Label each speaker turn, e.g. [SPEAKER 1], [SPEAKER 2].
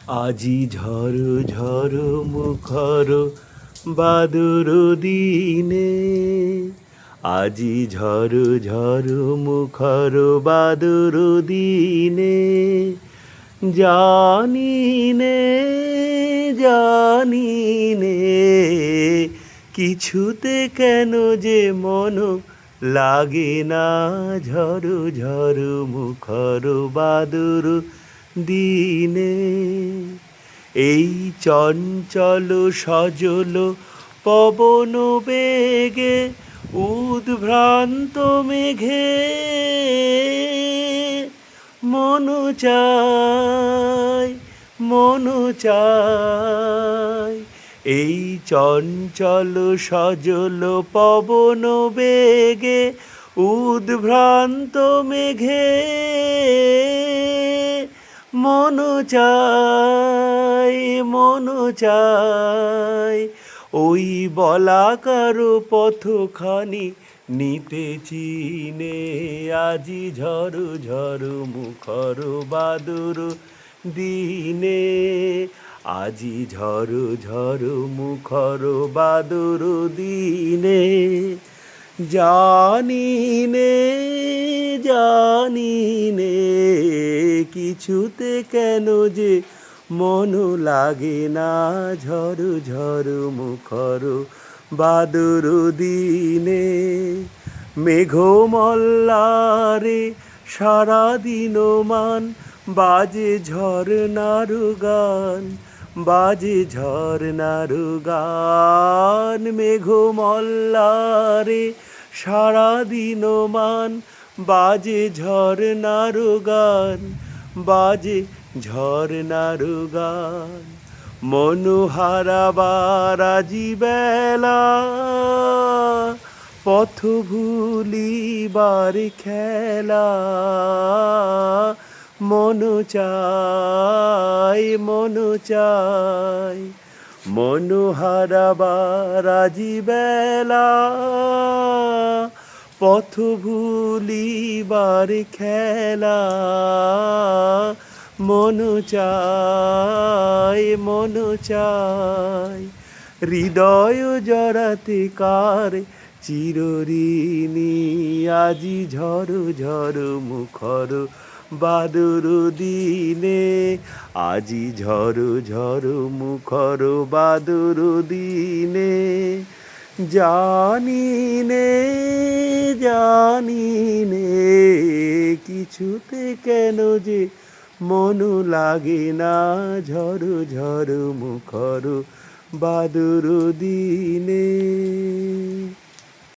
[SPEAKER 1] আজি ঝড় ঝড় মুখর বাদুর দিনে, আজি ঝড় ঝড় মুখর বাদুর দিনে, জানি নে জানি নে কিছুতে কেন যে মন লাগে না, ঝড় ঝড় মুখর বাদুর দিনে। এই চঞ্চল সজল পবন বেগে উদ্ভ্রান্ত মেঘে মন চায় মন চায়। এই চঞ্চল সজল পবন বেগে উদ্ভ্রান্ত মেঘে মন চায় মন চায়। ওই বলাকার পথখানি নিতে চিনে, আজি ঝড় ঝড় মুখর বাদুর দিনে, আজি ঝড় ঝড় মুখর বাদুর দিনে। জানি নে জানি নে কিছুতে কেন যে মন লাগে না, ঝড় ঝড় মুখর বাদুর দিনে। মেঘমল্লারে সারাদিন মান বাজে ঝরনার গান, বাজে ঝরনার গান। মেঘমল্লারে সারাদিন মান বাজে ঝরনার গান, বাজে ঝরনার গান। মনোহারাবার আজি বেলা পথ ভুলিবার খেলা, মন চায় মন চায়। মনোহারাবার আজি বেলা পথ ভুলিবার খেলা, মন চায় মন চায়। হৃদয় জড়াতে কার চিরঋণী, আজি ঝড় ঝড় মুখর বাদুর দিনে, আজি ঝড় ঝড় মুখর বাদুর দিনে। জানি নে জানি নে কিছুতে কেন যে মন লাগে না, ঝড় ঝড় মুখর বাদুর দিনে।